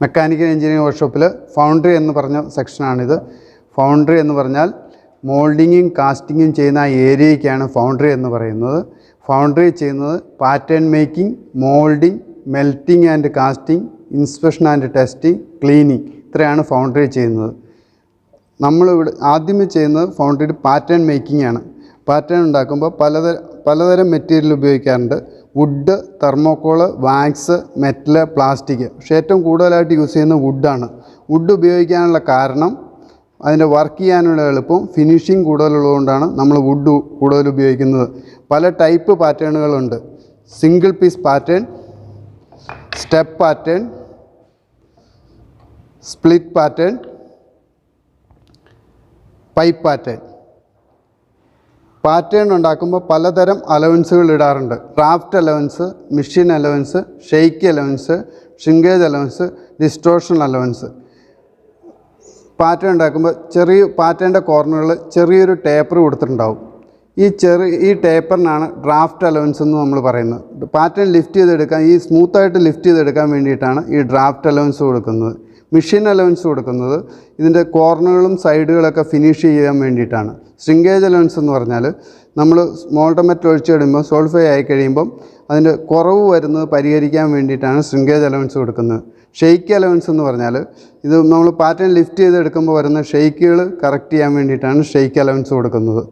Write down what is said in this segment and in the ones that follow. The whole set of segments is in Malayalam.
മെക്കാനിക്കൽ എഞ്ചിനീയറിംഗ് വർക്ക്ഷോപ്പിൽ ഫൗണ്ടറി എന്ന് പറഞ്ഞ സെക്ഷനാണിത്. ഫൗണ്ടറി എന്ന് പറഞ്ഞാൽ മോൾഡിങ്ങും കാസ്റ്റിങ്ങും ചെയ്യുന്ന ആ ഏരിയയ്ക്കാണ് ഫൗണ്ടറി എന്ന് പറയുന്നത്. ഫൗണ്ടറി ചെയ്യുന്നത് pattern making, moulding, melting and casting, inspection and testing, cleaning, ഇത്രയാണ് ഫൗണ്ടറി ചെയ്യുന്നത്. നമ്മളിവിടെ ആദ്യമേ ചെയ്യുന്നത് ഫൗണ്ടറിയിൽ പാറ്റേൺ മേക്കിംഗ് ആണ്. പാറ്റേൺ ഉണ്ടാക്കുമ്പോൾ പലതരം മെറ്റീരിയൽ ഉപയോഗിക്കാറുണ്ട്. Wood, thermocol, wax, metal, plastic. പക്ഷേ ഏറ്റവും കൂടുതലായിട്ട് യൂസ് ചെയ്യുന്നത് വുഡാണ്. വുഡ് ഉപയോഗിക്കാനുള്ള കാരണം അതിൻ്റെ വർക്ക് ചെയ്യാനുള്ള എളുപ്പം, ഫിനിഷിങ് കൂടുതലുള്ളതുകൊണ്ടാണ് നമ്മൾ വുഡ് കൂടുതൽ ഉപയോഗിക്കുന്നത്. പല ടൈപ്പ് പാറ്റേണുകളുണ്ട്. Single piece pattern, step pattern, split pattern, pipe pattern. Pattern ഉണ്ടാക്കുമ്പോൾ പലതരം അലവൻസുകൾ ഇടാറുണ്ട്. Draft allowance, machine allowance, shake allowance, shrinkage allowance, distortion allowance. Pattern ഉണ്ടാക്കുമ്പോൾ പാറ്റേണിൻ്റെ കോർണറുകളിൽ ചെറിയൊരു ടേപ്പർ കൊടുത്തിട്ടുണ്ടാവും. ഈ ടേപ്പറിനാണ് ഡ്രാഫ്റ്റ് അലവൻസ് എന്ന് നമ്മൾ പറയുന്നത്. പാറ്റേൺ ലിഫ്റ്റ് ചെയ്തെടുക്കാൻ, ഈ സ്മൂത്തായിട്ട് ലിഫ്റ്റ് ചെയ്തെടുക്കാൻ വേണ്ടിയിട്ടാണ് ഈ ഡ്രാഫ്റ്റ് അലവൻസ് കൊടുക്കുന്നത്. മെഷീൻ അലവൻസ് കൊടുക്കുന്നത് ഇതിൻ്റെ കോർണറുകളും സൈഡുകളൊക്കെ ഫിനിഷ് ചെയ്യാൻ വേണ്ടിയിട്ടാണ്. ഷ്രിങ്കേജ് അലവൻസ് എന്ന് പറഞ്ഞാൽ നമ്മൾ മോൾഡ് മെറ്റൽ ഒഴിച്ച് കഴിയുമ്പോൾ സോൾഫൈ ആയി കഴിയുമ്പം അതിൻ്റെ കുറവ് വരുന്നത് പരിഹരിക്കാൻ വേണ്ടിയിട്ടാണ് ഷ്രിങ്കേജ് അലവൻസ് കൊടുക്കുന്നത്. ഷെയ്ക്ക് അലവൻസ് എന്ന് പറഞ്ഞാൽ ഇത് നമ്മൾ പാറ്റേൺ ലിഫ്റ്റ് ചെയ്തെടുക്കുമ്പോൾ വരുന്ന ഷെയ്ക്കുകൾ കറക്റ്റ് ചെയ്യാൻ വേണ്ടിയിട്ടാണ് ഷെയ്ക്ക് അലവൻസ് കൊടുക്കുന്നത്.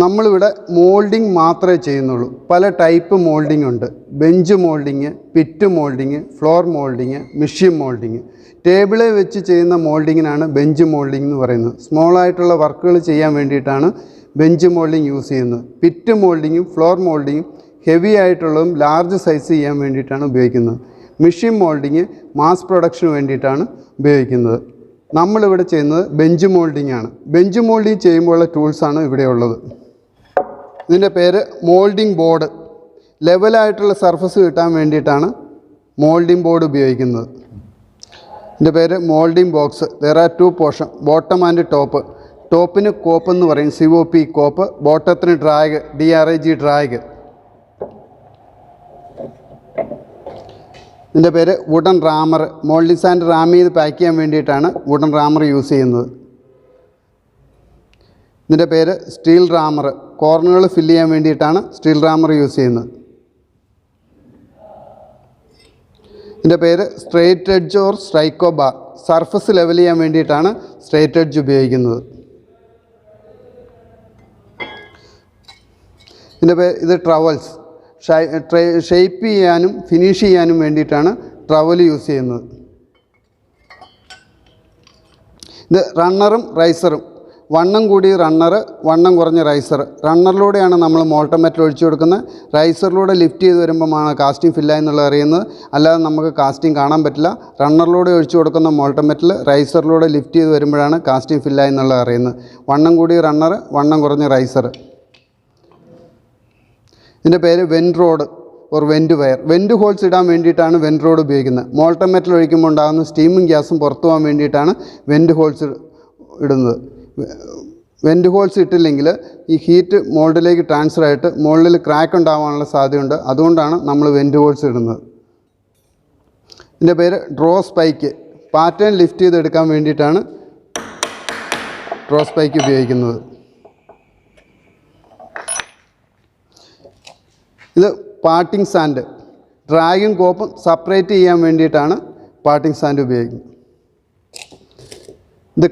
നമ്മളിവിടെ മോൾഡിങ് മാത്രമേ ചെയ്യുന്നുള്ളൂ. പല ടൈപ്പ് മോൾഡിംഗ് ഉണ്ട്. Bench moulding, pit moulding, floor moulding, machine moulding. ടേബിളിൽ വെച്ച് ചെയ്യുന്ന മോൾഡിങ്ങിനാണ് ബെഞ്ച് മോൾഡിംഗ് എന്ന് പറയുന്നത്. സ്മോളായിട്ടുള്ള വർക്കുകൾ ചെയ്യാൻ വേണ്ടിയിട്ടാണ് ബെഞ്ച് മോൾഡിങ് യൂസ് ചെയ്യുന്നത്. പിറ്റ് മോൾഡിങ്ങും ഫ്ലോർ മോൾഡിങ്ങും ഹെവി ആയിട്ടുള്ളതും ലാർജ് സൈസ് ചെയ്യാൻ വേണ്ടിയിട്ടാണ് ഉപയോഗിക്കുന്നത്. മെഷീൻ മോൾഡിങ് മാസ് പ്രൊഡക്ഷന് വേണ്ടിയിട്ടാണ് ഉപയോഗിക്കുന്നത്. നമ്മളിവിടെ ചെയ്യുന്നത് ബെഞ്ച് മോൾഡിംഗ് ആണ്. ബെഞ്ച് മോൾഡിങ് ചെയ്യുമ്പോഴുള്ള ടൂൾസാണ് ഇവിടെയുള്ളത്. ഇതിൻ്റെ പേര് മോൾഡിംഗ് ബോർഡ്. ലെവലായിട്ടുള്ള സർഫസ് കിട്ടാൻ വേണ്ടിയിട്ടാണ് മോൾഡിംഗ് ബോർഡ് ഉപയോഗിക്കുന്നത്. ഇതിൻ്റെ പേര് moulding box. There are 2 portion, bottom and top. ടോപ്പിന് കോപ്പ് എന്ന് പറയും, COP കോപ്പ്. ബോട്ടത്തിന് ഡ്രാഗ്, DRAG ഡ്രാഗ്. ഇതിൻ്റെ പേര് wooden rammer. Moulding sand ram ചെയ്ത് പാക്ക് ചെയ്യാൻ വേണ്ടിയിട്ടാണ് വുഡൻ റാമർ യൂസ് ചെയ്യുന്നത്. ഇതിൻ്റെ പേര് സ്റ്റീൽ റാമർ. കോർണറുകൾ ഫില്ല് ചെയ്യാൻ വേണ്ടിയിട്ടാണ് സ്റ്റീൽ റാമർ യൂസ് ചെയ്യുന്നത്. ഇതിൻ്റെ പേര് straight edge or strike off bar. Surface level ചെയ്യാൻ വേണ്ടിയിട്ടാണ് സ്ട്രെയിറ്റ് എഡ്ജ് ഉപയോഗിക്കുന്നത്. ഇത് ട്രവൽസ്. ഷേപ്പ് ചെയ്യാനും ഫിനിഷ് ചെയ്യാനും വേണ്ടിയിട്ടാണ് ട്രവൽ യൂസ് ചെയ്യുന്നത്. ഇത് റണ്ണറും റൈസറും. വണ്ണം കൂടിയ റണ്ണർ, വണ്ണം കുറഞ്ഞ റൈസർ. റണ്ണറിലൂടെയാണ് നമ്മൾ മോൾട്ടൺ മെറ്റൽ ഒഴിച്ചു കൊടുക്കുന്നത്. റൈസറിലൂടെ ലിഫ്റ്റ് ചെയ്ത് വരുമ്പോഴാണ് കാസ്റ്റിംഗ് ഫില്ലായി എന്നുള്ളത് അറിയുന്നത്. അല്ലാതെ നമുക്ക് കാസ്റ്റിംഗ് കാണാൻ പറ്റില്ല. റണ്ണറിലൂടെ ഒഴിച്ചു കൊടുക്കുന്ന മോൾട്ടൺ മെറ്റൽ റൈസറിലൂടെ ലിഫ്റ്റ് ചെയ്ത് വരുമ്പോഴാണ് കാസ്റ്റിംഗ് ഫില്ലായി എന്നുള്ളത് അറിയുന്നത്. വണ്ണം കൂടിയ റണ്ണർ, വണ്ണം കുറഞ്ഞ റൈസർ. ഇതിൻ്റെ പേര് vent rod or vent wire. Vent holes ഇടാൻ വേണ്ടിയിട്ടാണ് വെൻറ്റ് റോഡ് ഉപയോഗിക്കുന്നത്. മോൾട്ടൺ മെറ്റൽ ഒഴിക്കുമ്പോൾ ഉണ്ടാകുന്ന സ്റ്റീമും ഗ്യാസും പുറത്തു പോകാൻ വേണ്ടിയിട്ടാണ് വെൻറ്റ് ഹോൾസ് ഇടുന്നത്. വെൻറ്റ് ഹോൾസ് ഇട്ടില്ലെങ്കിൽ ഈ ഹീറ്റ് മോൾഡിലേക്ക് ട്രാൻസ്ഫർ ആയിട്ട് മോൾഡിൽ ക്രാക്ക് ഉണ്ടാകാനുള്ള സാധ്യതയുണ്ട്. അതുകൊണ്ടാണ് നമ്മൾ വെൻറ്റ് ഹോൾസ് ഇടുന്നത്. ഇതിൻ്റെ പേര് ഡ്രോ സ്പൈക്ക്. പാറ്റേൺ ലിഫ്റ്റ് ചെയ്തെടുക്കാൻ വേണ്ടിയിട്ടാണ് ഡ്രോ സ്പൈക്ക് ഉപയോഗിക്കുന്നത്. ഇത് പാർട്ടിംഗ് സാൻഡ്. ഡ്രാഗും കോപ്പും സെപ്പറേറ്റ് ചെയ്യാൻ വേണ്ടിയിട്ടാണ് പാർട്ടിംഗ് സാൻഡ് ഉപയോഗിക്കുന്നത്. ഇത്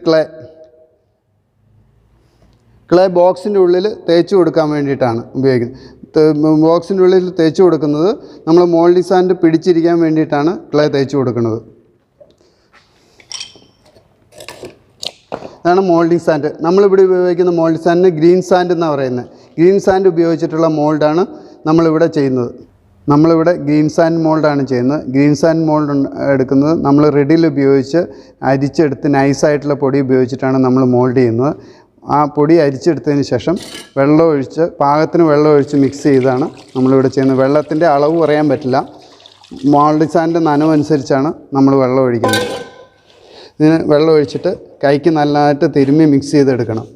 ക്ലേ ബോക്സിൻ്റെ ഉള്ളിൽ തേച്ച് കൊടുക്കാൻ വേണ്ടിയിട്ടാണ് ഉപയോഗിക്കുന്നത്. ബോക്സിൻ്റെ ഉള്ളിൽ തേച്ച് കൊടുക്കുന്നത് നമ്മൾ മോൾഡിംഗ് സാൻഡ് പിടിച്ചിരിക്കാൻ വേണ്ടിയിട്ടാണ് ക്ലേ തേച്ച് കൊടുക്കുന്നത്. അതാണ് മോൾഡിംഗ് സാൻഡ്. നമ്മളിവിടെ ഉപയോഗിക്കുന്ന മോൾഡിംഗ് സാൻഡിന് ഗ്രീൻ സാൻഡ് എന്നാണ് പറയുന്നത്. ഗ്രീൻ സാൻഡ് ഉപയോഗിച്ചിട്ടുള്ള മോൾഡാണ് നമ്മളിവിടെ ചെയ്യുന്നത്. നമ്മളിവിടെ ഗ്രീൻ സാൻഡ് മോൾഡാണ് ചെയ്യുന്നത്. ഗ്രീൻ സാൻഡ് മോൾഡ് എടുക്കുന്നത് നമ്മൾ റെഡിൽ ഉപയോഗിച്ച് അരിച്ചെടുത്ത് നൈസായിട്ടുള്ള പൊടി ഉപയോഗിച്ചിട്ടാണ് നമ്മൾ മോൾഡ് ചെയ്യുന്നത്. ആ പൊടി അരിച്ചെടുത്തതിന് ശേഷം പാകത്തിന് വെള്ളം ഒഴിച്ച് മിക്സ് ചെയ്താണ് നമ്മളിവിടെ ചെയ്യുന്നത്. വെള്ളത്തിൻ്റെ അളവ് പറയാൻ പറ്റില്ല. മോൾഡിംഗ് സാൻഡ് നനവനുസരിച്ചാണ് നമ്മൾ വെള്ളം ഒഴിക്കുന്നത്. ഇതിന് വെള്ളം ഒഴിച്ചിട്ട് കൈക്ക് നല്ലതായിട്ട് തിരുമ്മി മിക്സ് ചെയ്തെടുക്കണം.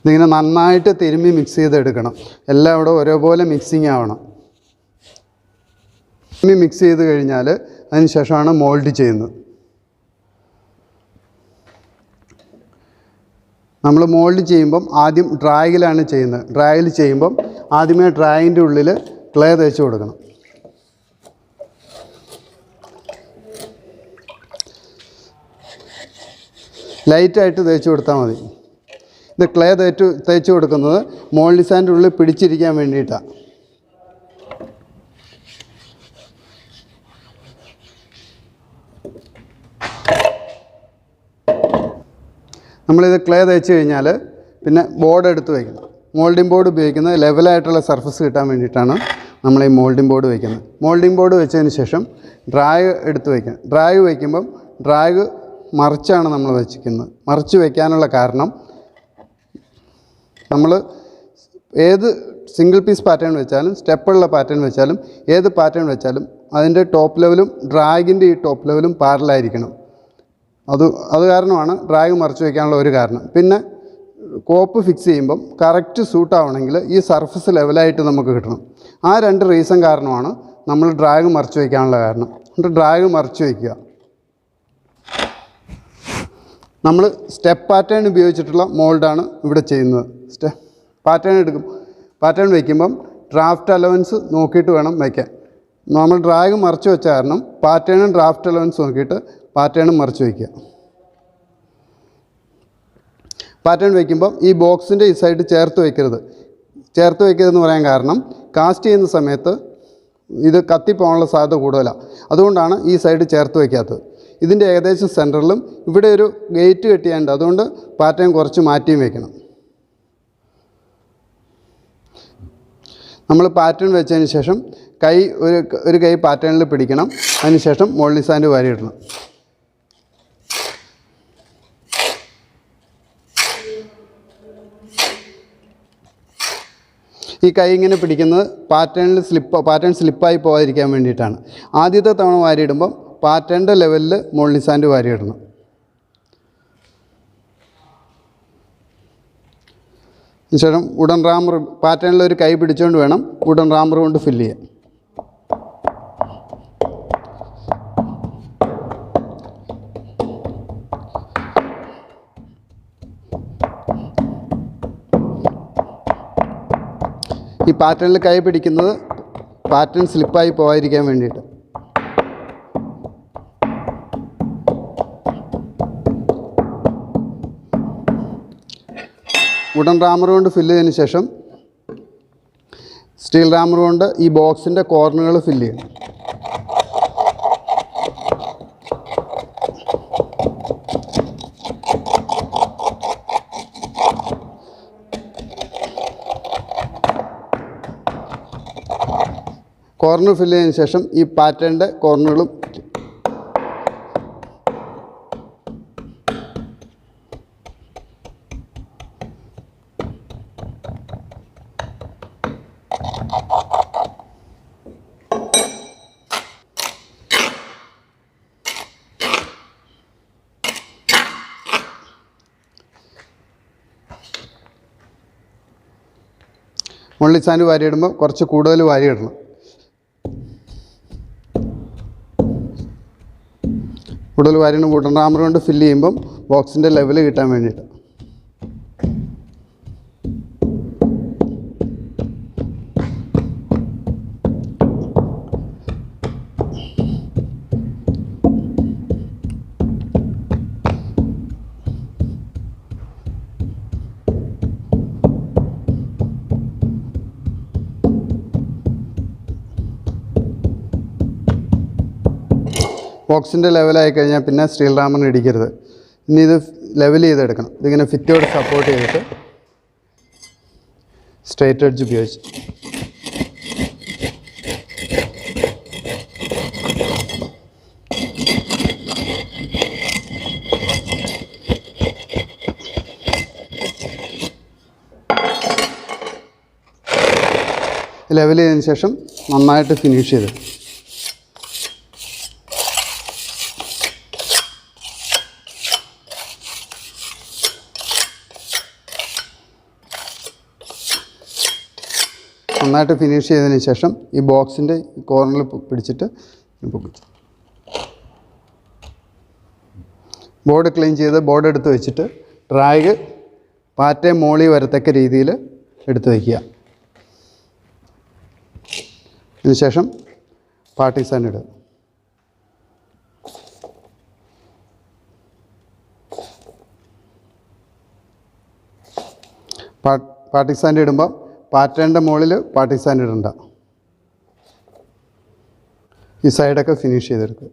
ഇതിങ്ങനെ നന്നായിട്ട് തിരുമ്മി മിക്സ് ചെയ്തെടുക്കണം. എല്ലാം ഇവിടെ ഒരേപോലെ മിക്സിങ് ആവണം. തിരുമ്മി മിക്സ് ചെയ്ത് കഴിഞ്ഞാൽ അതിന് ശേഷമാണ് മോൾഡ് ചെയ്യുന്നത്. നമ്മൾ മോൾഡ് ചെയ്യുമ്പം ആദ്യം ഡ്രായിലാണ് ചെയ്യുന്നത്. ഡ്രായിൽ ചെയ്യുമ്പം ആദ്യമേ ഡ്രായിൻ്റെ ഉള്ളിൽ ക്ലേ തേച്ച് കൊടുക്കണം. ലൈറ്റായിട്ട് തേച്ച് കൊടുത്താൽ മതി. ഇത് ക്ലേ തേച്ച് കൊടുക്കുന്നത് മോൾഡ് ഡിസൈൻ്റെ ഉള്ളിൽ പിടിച്ചിരിക്കാൻ വേണ്ടിയിട്ടാണ്. നമ്മളിത് ക്ലേ തേച്ച് കഴിഞ്ഞാൽ പിന്നെ ബോർഡ് എടുത്ത് വയ്ക്കണം. മോൾഡിംഗ് ബോർഡ് ഉപയോഗിക്കുന്നത് ലെവലായിട്ടുള്ള സർഫസ് കിട്ടാൻ വേണ്ടിയിട്ടാണ് നമ്മൾ ഈ മോൾഡിംഗ് ബോർഡ് വയ്ക്കുന്നത്. മോൾഡിംഗ് ബോർഡ് വെച്ചതിന് ശേഷം ഡ്രാഗ് എടുത്ത് വയ്ക്കണം. ഡ്രാഗ് വയ്ക്കുമ്പം ഡ്രാഗ് മറിച്ചാണ് നമ്മൾ വെച്ചിരിക്കുന്നത്. മറിച്ച് വയ്ക്കാനുള്ള കാരണം നമ്മൾ ഏത് സിംഗിൾ പീസ് പാറ്റേൺ വെച്ചാലും സ്റ്റെപ്പുള്ള പാറ്റേൺ വെച്ചാലും ഏത് പാറ്റേൺ വെച്ചാലും അതിൻ്റെ ടോപ്പ് ലെവലും ഡ്രാഗിൻ്റെ ഈ ടോപ്പ് ലെവലും പാരലായിരിക്കണം. അത് കാരണമാണ് ഡ്രാഗ് മറിച്ച് വയ്ക്കാനുള്ള ഒരു കാരണം. പിന്നെ കോപ്പ് ഫിക്സ് ചെയ്യുമ്പം കറക്റ്റ് സൂട്ടാവണമെങ്കിൽ ഈ സർഫസ് ലെവലായിട്ട് നമുക്ക് കിട്ടണം. ആ 2 റീസൺ കാരണമാണ് നമ്മൾ ഡ്രാഗ് മറിച്ച് വയ്ക്കാനുള്ള കാരണം. എന്നിട്ട് ഡ്രാഗ് മറിച്ച് വയ്ക്കുക. നമ്മൾ സ്റ്റെപ്പ് പാറ്റേൺ ഉപയോഗിച്ചിട്ടുള്ള മോൾഡാണ് ഇവിടെ ചെയ്യുന്നത്. പാറ്റേൺ എടുക്കും. പാറ്റേൺ വയ്ക്കുമ്പം ഡ്രാഫ്റ്റ് അലവൻസ് നോക്കിയിട്ട് വേണം വയ്ക്കാൻ. നമ്മൾ ഡ്രാഗ് മറിച്ച് വെച്ച കാരണം പാറ്റേണും ഡ്രാഫ്റ്റ് അലവൻസ് നോക്കിയിട്ട് പാറ്റേണും മറിച്ച് വയ്ക്കുക. പാറ്റേൺ വയ്ക്കുമ്പം ഈ ബോക്സിൻ്റെ ഈ സൈഡ് ചേർത്ത് വയ്ക്കരുതെന്ന് പറയാൻ കാരണം കാസ്റ്റ് ചെയ്യുന്ന സമയത്ത് ഇത് കത്തിപ്പോകാനുള്ള സാധ്യത കൂടുതലാണ്. അതുകൊണ്ടാണ് ഈ സൈഡ് ചേർത്ത് വയ്ക്കാത്തത്. ഇതിൻ്റെ ഏകദേശം സെൻറ്ററിലും ഇവിടെ ഒരു ഗേറ്റ് കെട്ടിയാണ്ട്, അതുകൊണ്ട് പാറ്റേൺ കുറച്ച് മാറ്റിയും വയ്ക്കണം. നമ്മൾ പാറ്റേൺ വെച്ചതിന് ശേഷം കൈ ഒരു കൈ പാറ്റേണിൽ പിടിക്കണം. അതിന് ശേഷം മോൾഡ് ഡിസൈൻ വാരിയിടണം. ഈ കൈ ഇങ്ങനെ പിടിക്കുന്നത് പാറ്റേൺ സ്ലിപ്പായി പോകാതിരിക്കാൻ വേണ്ടിയിട്ടാണ്. ആദ്യത്തെ തവണ വാരിയിടുമ്പം പാറ്റേണിൻ്റെ ലെവലിൽ മോൾഡ് ഡിസൈൻ വാരിയിടണം. ശേഷം വുഡൻ റാമർ പാറ്റേണിൽ ഒരു കൈ പിടിച്ചുകൊണ്ട് വേണം വുഡൻ റാമർ കൊണ്ട് ഫില്ല് ചെയ്യാൻ. ഈ പാറ്റേണിൽ കൈ പിടിക്കുന്നത് പാറ്റേൺ സ്ലിപ്പായി പോകാതിരിക്കാൻ വേണ്ടിയിട്ട്. വുഡൻ റാമർ കൊണ്ട് ഫില്ല് ചെയ്തതിന് ശേഷം സ്റ്റീൽ റാമർ കൊണ്ട് ഈ ബോക്സിൻ്റെ കോർണറുകൾ ഫില്ല് ചെയ്യണം. കോർണർ ഫില്ല് ചെയ്തതിന് ശേഷം ഈ പാറ്റേണിൻ്റെ കോർണറുകളും മോൾഡ് ഡിസൈൻ വാരിയിടുമ്പോൾ കുറച്ച് കൂടുതൽ വാരിയിടണം. കൂടുതൽ വാരിയിടും വുഡൻ റാമർ കൊണ്ട് ഫില്ല് ചെയ്യുമ്പം ബോക്സിൻ്റെ ലെവൽ കിട്ടാൻ വേണ്ടിയിട്ട്. ബോക്സിൻ്റെ ലെവലായി കഴിഞ്ഞാൽ പിന്നെ സ്റ്റീൽ റാമറിന് ഇടിക്കരുത്. ഇനി ഇത് ലെവൽ ചെയ്തെടുക്കണം. ഇതിങ്ങനെ ഫിറ്റോട് സപ്പോർട്ട് ചെയ്തിട്ട് സ്ട്രെയിറ്റ് എഡ്ജ് ഉപയോഗിച്ച് ലെവൽ ചെയ്തതിന് ശേഷം നന്നായിട്ട് ഫിനിഷ് ചെയ്ത് നന്നായിട്ട് ഫിനിഷ് ചെയ്തതിന് ശേഷം ഈ ബോക്സിൻ്റെ കോർണറിൽ പിടിച്ചിട്ട് പൊക്കിച്ചു. ബോർഡ് ക്ലീൻ ചെയ്ത് ബോർഡ് എടുത്ത് വെച്ചിട്ട് ഡ്രാഗ് പാറ്റയും മോളി വരത്തക്ക രീതിയിൽ എടുത്ത് വയ്ക്കുക. അതിനുശേഷം പാർട്ടീസാൻ ഇടുക. പാർട്ടിസാൻ ഇടുമ്പോൾ പാറ്റേൻ്റെ മുകളിൽ പാർട്ടിസാൻ ഇടണ്ട. ഈ സൈഡൊക്കെ ഫിനിഷ് ചെയ്തെടുക്കുക.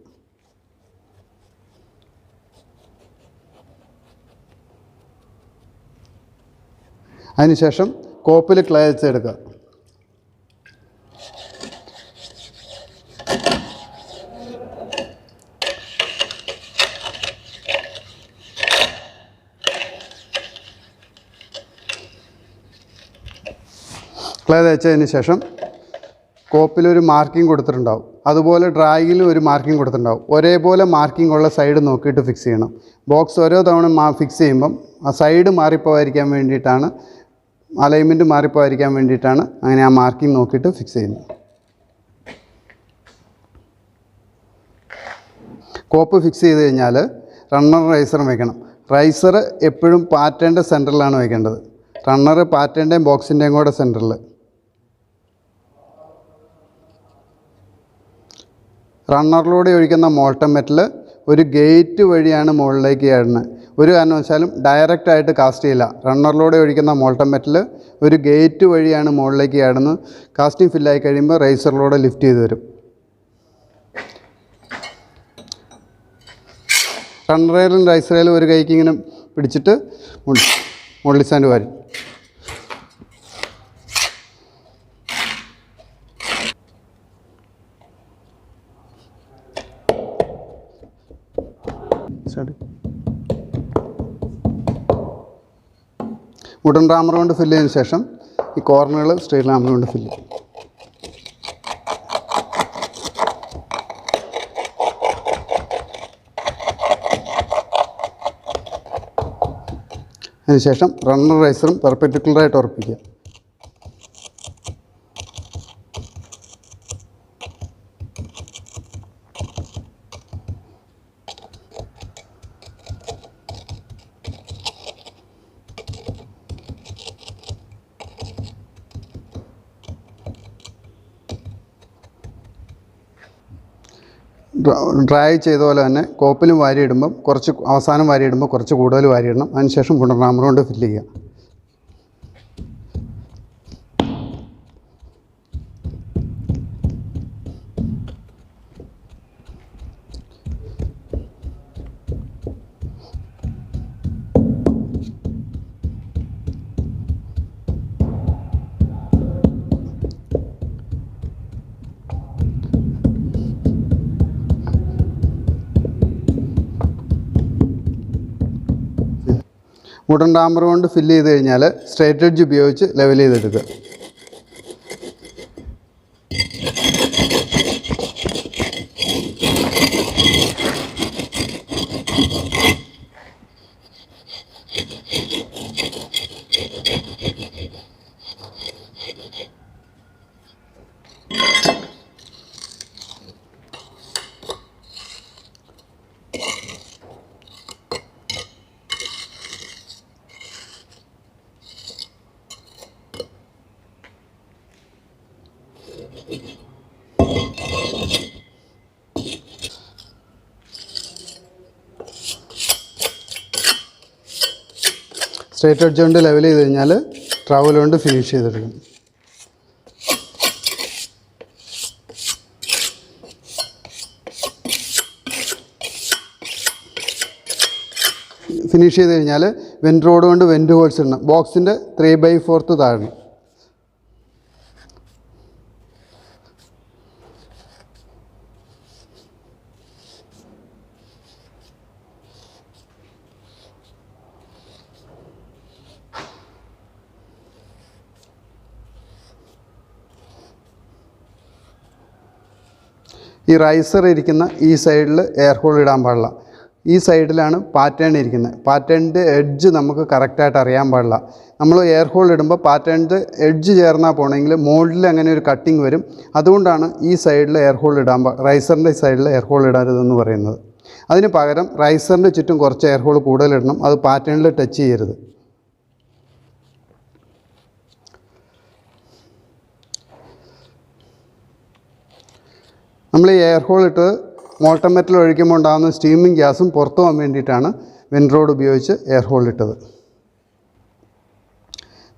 അതിനുശേഷം കോപ്പിൽ ക്ലേ വെച്ചെടുക്കുക. ക്ലേ തേച്ചതിന് ശേഷം കോപ്പിലൊരു മാർക്കിംഗ് കൊടുത്തിട്ടുണ്ടാവും, അതുപോലെ ഡ്രായിങ്ങിലും ഒരു മാർക്കിംഗ് കൊടുത്തിട്ടുണ്ടാവും. ഒരേപോലെ മാർക്കിംഗ് ഉള്ള സൈഡ് നോക്കിയിട്ട് ഫിക്സ് ചെയ്യണം. ബോക്സ് ഓരോ തവണ ഫിക്സ് ചെയ്യുമ്പം ആ സൈഡ് മാറിപ്പോകാതിരിക്കാൻ വേണ്ടിയിട്ടാണ്, അലൈൻമെൻറ്റ് മാറിപ്പോകാതിരിക്കാൻ വേണ്ടിയിട്ടാണ് അങ്ങനെ ആ മാർക്കിംഗ് നോക്കിയിട്ട് ഫിക്സ് ചെയ്യുന്നത്. കോപ്പ് ഫിക്സ് ചെയ്ത് കഴിഞ്ഞാൽ റണ്ണർ റൈസറും വയ്ക്കണം. റൈസർ എപ്പോഴും പാറ്റേൻ്റെ സെൻറ്ററിലാണ് വയ്ക്കേണ്ടത്. റണ്ണർ പാറ്റേൻ്റെയും ബോക്സിൻ്റെയും കൂടെ സെൻറ്ററിൽ. റണ്ണറിലൂടെ ഒഴിക്കുന്ന മോൾട്ടൺ മെറ്റൽ ഒരു ഗേറ്റ് വഴിയാണ് മുകളിലേക്ക് ചാടുന്നത്. ഒരു കാരണവശാലും ഡയറക്റ്റായിട്ട് കാസ്റ്റ് ചെയ്യില്ല. റണ്ണറിലൂടെ ഒഴിക്കുന്ന മോൾട്ടൺ മെറ്റൽ ഒരു ഗേറ്റ് വഴിയാണ് മുകളിലേക്ക് ചാടുന്നത്. കാസ്റ്റിംഗ് ഫില്ലായി കഴിയുമ്പോൾ റൈസറിലൂടെ ലിഫ്റ്റ് ചെയ്ത് വരും. റണ്ണറേലും റൈസറേലും ഒരു കൈക്ക് ഇങ്ങനെ പിടിച്ചിട്ട് മുള്ളി സാൻഡ് വാരി വുഡൻ റാമർ കൊണ്ട് ഫില്ല് ചെയ്തതിന് ശേഷം ഈ കോർണറുകൾ സ്റ്റീൽ റാമർ കൊണ്ട് ഫില്ല് ചെയ്യും. അതിനുശേഷം റണ്ണർ റൈസറും പെർപെൻഡിക്കുലറായിട്ട് ഉറപ്പിക്കുക. ഡ്രൈ ചെയ്ത പോലെ തന്നെ കോപ്പിലും വാരിയിടുമ്പം കുറച്ച് അവസാനം വാരിയിടുമ്പോൾ കുറച്ച് കൂടുതൽ വാരിയിടണം. അതിനുശേഷം വുഡൻ റാമർ കൊണ്ട് ഫില്ല് ചെയ്യുക. വുഡൻ റാമർ കൊണ്ട് ഫില്ല് ചെയ്ത് കഴിഞ്ഞാൽ സ്ട്രൈറ്റ് എഡ്ജ് ഉപയോഗിച്ച് ലെവൽ ചെയ്തെടുക്കുക. സ്ട്രൈറ്റ് എഡ്ജ് കൊണ്ട് ലെവൽ ചെയ്ത് കഴിഞ്ഞാൽ ട്രവൽ കൊണ്ട് ഫിനിഷ് ചെയ്തെടുക്കും. ഫിനിഷ് ചെയ്ത് കഴിഞ്ഞാൽ വെൻറ്റ് റോഡ് കൊണ്ട് വെൻറ്റ് ഹോൾസ് ഇടണം. ബോക്സിൻ്റെ 3/4 താഴണം. ഈ റൈസർ ഇരിക്കുന്ന ഈ സൈഡിൽ എയർ ഹോൾ ഇടാൻ പാടില്ല. ഈ സൈഡിലാണ് പാറ്റേൺ ഇരിക്കുന്നത്. പാറ്റേണിൻ്റെ എഡ്ജ് നമുക്ക് കറക്റ്റായിട്ട് അറിയാൻ പാടില്ല. നമ്മൾ എയർ ഹോൾ ഇടുമ്പോൾ പാറ്റേണിൻ്റെ എഡ്ജ് ചേർന്നാൽ പോകണമെങ്കിൽ മോൾഡിൽ അങ്ങനെ ഒരു കട്ടിങ് വരും. അതുകൊണ്ടാണ് ഈ സൈഡിൽ എയർ ഹോൾ ഇടാൻ റൈസറിൻ്റെ സൈഡിൽ എയർ ഹോൾ ഇടരുതെന്ന് പറയുന്നത്. അതിന് പകരം റൈസറിൻ്റെ ചുറ്റും കുറച്ച് എയർ ഹോൾ കൂടുതലിടണം. അത് പാറ്റേണിൽ ടച്ച് ചെയ്യരുത്. നമ്മൾ ഈ എയർ ഹോൾ ഇട്ട് മോൾട്ടൺ മെറ്റൽ ഒഴിക്കുമ്പോൾ ഉണ്ടാകുന്ന സ്റ്റീമിങ് ഗ്യാസും പുറത്തു പോകാൻ വേണ്ടിയിട്ടാണ് വെൻറ്റ് റോഡ് ഉപയോഗിച്ച് എയർ ഹോൾ ഇട്ടത്.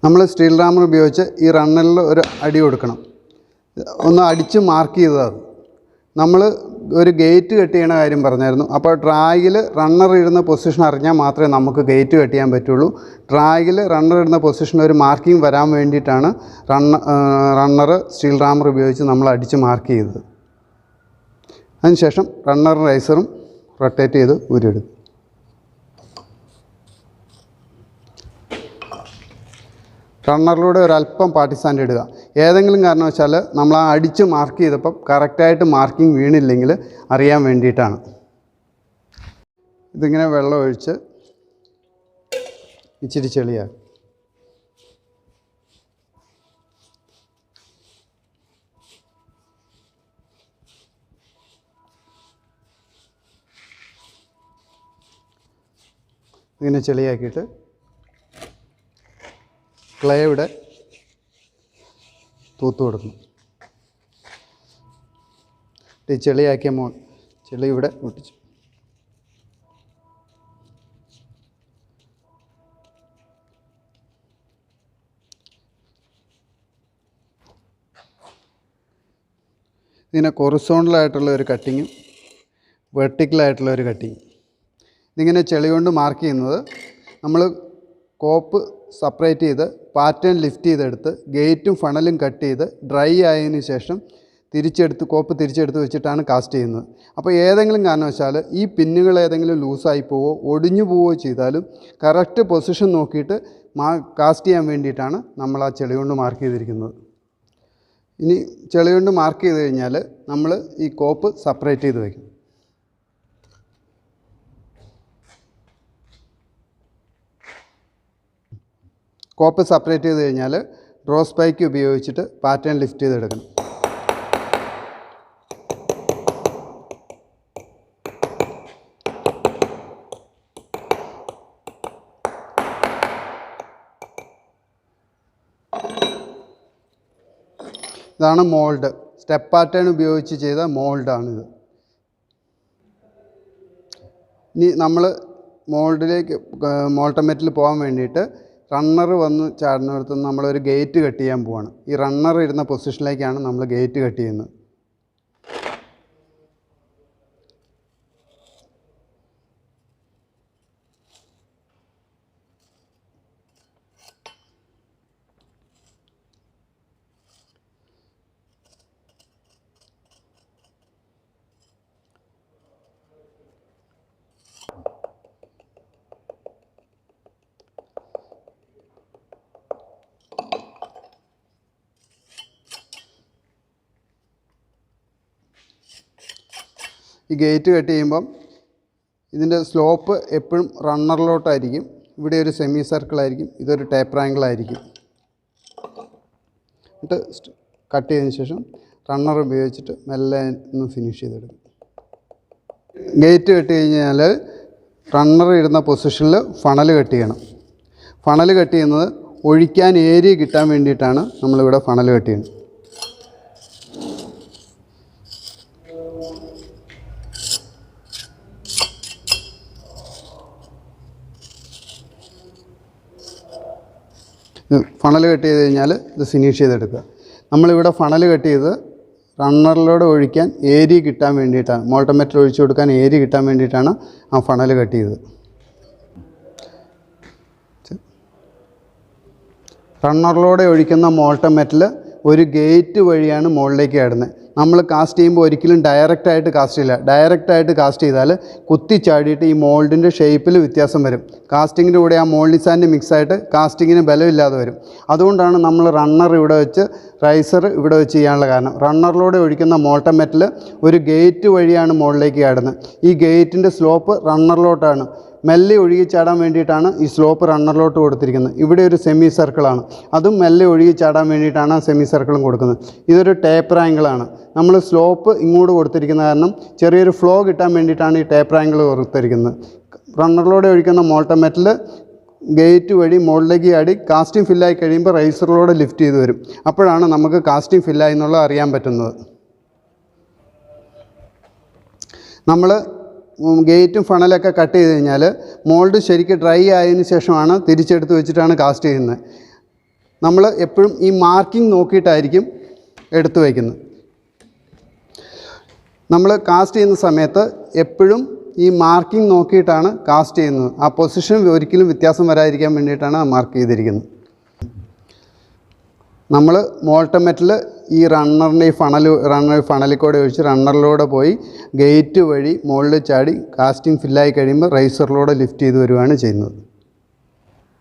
നമ്മൾ സ്റ്റീൽ റാമർ ഉപയോഗിച്ച് ഈ റണ്ണറിൽ ഒരു അടി കൊടുക്കണം. ഒന്ന് അടിച്ച് മാർക്ക് ചെയ്തത്. നമ്മൾ ഒരു ഗേറ്റ് കട്ട് ചെയ്യണ കാര്യം പറഞ്ഞായിരുന്നു. അപ്പോൾ ഡ്രാഗിൽ റണ്ണർ ഇടുന്ന പൊസിഷൻ അറിഞ്ഞാൽ മാത്രമേ നമുക്ക് ഗേറ്റ് കട്ട് ചെയ്യാൻ പറ്റുള്ളൂ. ഡ്രാഗിൽ റണ്ണർ ഇടുന്ന പൊസിഷനിൽ ഒരു മാർക്കിംഗ് വരാൻ വേണ്ടിയിട്ടാണ് റണ്ണർ സ്റ്റീൽ റാമർ ഉപയോഗിച്ച് നമ്മൾ അടിച്ച് മാർക്ക് ചെയ്തത്. അതിനുശേഷം റണ്ണറും റൈസറും റൊട്ടേറ്റ് ചെയ്ത് ഊരിയെടുക്കും. റണ്ണറിലൂടെ ഒരല്പം പാർട്ടിസാൻഡ് ഇടുക. ഏതെങ്കിലും കാരണവശാൽ നമ്മൾ ആ അടിച്ച് മാർക്ക് ചെയ്തപ്പം കറക്റ്റായിട്ട് മാർക്കിംഗ് വീണില്ലെങ്കിൽ അറിയാൻ വേണ്ടിയിട്ടാണ്. ഇതിങ്ങനെ വെള്ളം ഒഴിച്ച് ഇച്ചിരി ചെളിയാക്കും. ഇങ്ങനെ ചെളിയാക്കിയിട്ട് ക്ലേ ഇവിടെ തൂത്ത് കൊടുക്കണം. ഈ ചെളിയാക്കിയ ചെളി ഇവിടെ ഒട്ടിച്ചു. ഇതിനെ ഹൊറിസോണ്ടലായിട്ടുള്ള ഒരു കട്ടിങ്ങും വെർട്ടിക്കലായിട്ടുള്ള ഒരു കട്ടിങ്ങും. ഇതിങ്ങനെ ചെളി കൊണ്ട് മാർക്ക് ചെയ്യുന്നത് നമ്മൾ കോപ്പ് സെപ്പറേറ്റ് ചെയ്ത് പാറ്റേൺ ലിഫ്റ്റ് ചെയ്തെടുത്ത് ഗേറ്റും ഫണലും കട്ട് ചെയ്ത് ഡ്രൈ ആയതിനു ശേഷം കോപ്പ് തിരിച്ചെടുത്ത് വെച്ചിട്ടാണ് കാസ്റ്റ് ചെയ്യുന്നത്. അപ്പോൾ ഏതെങ്കിലും കാരണവശാൽ ഈ പിന്നുകൾ ഏതെങ്കിലും ലൂസായി പോവോ ഒടിഞ്ഞു പോവുകയോ ചെയ്താലും കറക്റ്റ് പൊസിഷൻ നോക്കിയിട്ട് കാസ്റ്റ് ചെയ്യാൻ വേണ്ടിയിട്ടാണ് നമ്മൾ ആ ചെളി കൊണ്ട് മാർക്ക് ചെയ്തിരിക്കുന്നത്. ഇനി ചെളി കൊണ്ട് മാർക്ക് ചെയ്ത് കഴിഞ്ഞാൽ നമ്മൾ ഈ കോപ്പ് സെപ്പറേറ്റ് ചെയ്ത് വയ്ക്കും. കോപ്പ് സെപ്പറേറ്റ് ചെയ്ത് കഴിഞ്ഞാൽ ഡ്രോ സ്പൈക്ക് ഉപയോഗിച്ചിട്ട് പാറ്റേൺ ലിഫ്റ്റ് ചെയ്തെടുക്കണം. ഇതാണ് മോൾഡ്. സ്റ്റെപ്പ് പാറ്റേൺ ഉപയോഗിച്ച് ചെയ്ത മോൾഡാണിത്. ഇനി നമ്മൾ മോൾട്ടൺ മെറ്റൽ പോകാൻ വേണ്ടിയിട്ട് റണ്ണർ വന്ന് ചാടുന്നിടത്ത് നമ്മളൊരു ഗേറ്റ് കട്ട് ചെയ്യാൻ പോവാണ്. ഈ റണ്ണർ ഇരുന്ന പൊസിഷനിലേക്കാണ് നമ്മൾ ഗേറ്റ് കട്ട് ചെയ്യുന്നത്. ഈ ഗേറ്റ് കട്ട് ചെയ്യുമ്പം ഇതിൻ്റെ സ്ലോപ്പ് എപ്പോഴും റണ്ണറിലോട്ടായിരിക്കും. ഇവിടെ ഒരു സെമി സർക്കിളായിരിക്കും, ഇതൊരു ടേപ്പർ ആംഗിളായിരിക്കും. എന്നിട്ട് കട്ട് ചെയ്തതിന് ശേഷം റണ്ണർ ഉപയോഗിച്ചിട്ട് മെല്ലെ ഒന്ന് ഫിനിഷ് ചെയ്തെടുക്കും. ഗേറ്റ് കട്ട് കഴിഞ്ഞാൽ റണ്ണർ ഇടുന്ന പൊസിഷനിൽ ഫണൽ കട്ട് ചെയ്യണം. ഫണൽ കട്ട് ചെയ്യുന്നത് ഒഴിക്കാൻ ഏരിയ കിട്ടാൻ വേണ്ടിയിട്ടാണ് നമ്മളിവിടെ ഫണൽ കട്ട് ചെയ്യുന്നത്. ഫണൽ കട്ട് ചെയ്ത് കഴിഞ്ഞാൽ ഇത് ഫിനിഷ് ചെയ്തെടുക്കുക. നമ്മളിവിടെ ഫണൽ കട്ട് ചെയ്ത് റണ്ണറിലൂടെ ഒഴിക്കാൻ ഏരിയ കിട്ടാൻ വേണ്ടിയിട്ടാണ്, മോൾട്ടൺ മെറ്റൽ ഒഴിച്ചു കൊടുക്കാൻ ഏരിയ കിട്ടാൻ വേണ്ടിയിട്ടാണ് ആ ഫണൽ കട്ട് ചെയ്തത്. റണ്ണറിലൂടെ ഒഴിക്കുന്ന മോൾട്ടൺ മെറ്റൽ ഒരു ഗേറ്റ് വഴിയാണ് മുകളിലേക്ക് ചാടുന്നത്. നമ്മൾ കാസ്റ്റ് ചെയ്യുമ്പോൾ ഒരിക്കലും ഡയറക്റ്റായിട്ട് കാസ്റ്റ് ചെയ്യില്ല. ഡയറക്റ്റായിട്ട് കാസ്റ്റ് ചെയ്താൽ കുത്തിച്ചാടിയിട്ട് ഈ മോൾഡിൻ്റെ ഷേപ്പിൽ വ്യത്യാസം വരും. കാസ്റ്റിങ്ങിൻ്റെ കൂടെ ആ മോൾഡിംഗ് സാൻഡ് മിക്സായിട്ട് കാസ്റ്റിങ്ങിന് ബലമില്ലാതെ വരും. അതുകൊണ്ടാണ് നമ്മൾ റണ്ണർ ഇവിടെ വെച്ച് റൈസർ ഇവിടെ വെച്ച് ചെയ്യാനുള്ള കാരണം. റണ്ണറിലൂടെ ഒഴിക്കുന്ന മോൾട്ടൻ മെറ്റൽ ഒരു ഗേറ്റ് വഴിയാണ് മുകളിലേക്ക് ചാടുന്നത്. ഈ ഗേറ്റിൻ്റെ സ്ലോപ്പ് റണ്ണറിലോട്ടാണ്. മെല്ലെ ഒഴുകി ചാടാൻ വേണ്ടിയിട്ടാണ് ഈ സ്ലോപ്പ് റണ്ണറിലോട്ട് കൊടുത്തിരിക്കുന്നത്. ഇവിടെ ഒരു സെമി സർക്കിളാണ്, അതും മെല്ലെ ഒഴുകി ചാടാൻ വേണ്ടിയിട്ടാണ് ആ സെമി സർക്കിളും കൊടുക്കുന്നത്. ഇതൊരു ടേപ്പർ ആംഗിളാണ്. നമ്മൾ സ്ലോപ്പ് ഇങ്ങോട്ട് കൊടുത്തിരിക്കുന്ന കാരണം ചെറിയൊരു ഫ്ലോ കിട്ടാൻ വേണ്ടിയിട്ടാണ് ഈ ടേപ്പർ ആംഗിൾ കൊടുത്തിരിക്കുന്നത്. റണ്ണറിലൂടെ ഒഴിക്കുന്ന മോൾട്ടൻ മെറ്റൽ ഗേറ്റ് വഴി മുകളിലേക്ക് ചാടി കാസ്റ്റിംഗ് ഫില്ലായി കഴിയുമ്പോൾ റൈസറിലൂടെ ലിഫ്റ്റ് ചെയ്ത് വരും. അപ്പോഴാണ് നമുക്ക് കാസ്റ്റിംഗ് ഫില്ലായി എന്നുള്ളത് അറിയാൻ പറ്റുന്നത്. നമ്മൾ ഗേറ്റും ഫണലൊക്കെ കട്ട് ചെയ്ത് കഴിഞ്ഞാൽ മോൾഡ് ശരിക്കും ഡ്രൈ ആയതിന് ശേഷമാണ് തിരിച്ചെടുത്ത് വെച്ചിട്ടാണ് കാസ്റ്റ് ചെയ്യുന്നത്. നമ്മൾ എപ്പോഴും ഈ മാർക്കിംഗ് നോക്കിയിട്ടായിരിക്കും എടുത്തു വയ്ക്കുന്നത്. നമ്മൾ കാസ്റ്റ് ചെയ്യുന്ന സമയത്ത് എപ്പോഴും ഈ മാർക്കിംഗ് നോക്കിയിട്ടാണ് കാസ്റ്റ് ചെയ്യുന്നത്. ആ പൊസിഷൻ ഒരിക്കലും വ്യത്യാസം വരാതിരിക്കാൻ വേണ്ടിയിട്ടാണ് ആ മാർക്ക് ചെയ്തിരിക്കുന്നത്. നമ്മൾ മോൾട്ടൻ മെറ്റൽ ഈ റണ്ണറിൻ്റെ ഈ ഫണലിൽ കൂടെ ഒഴിച്ച് റണ്ണറിലൂടെ പോയി ഗേറ്റ് വഴി മുകളിൽ ചാടി കാസ്റ്റിംഗ് ഫില്ലായി കഴിയുമ്പോൾ റൈസറിലൂടെ ലിഫ്റ്റ് ചെയ്ത് വരുവാണ് ചെയ്യുന്നത്.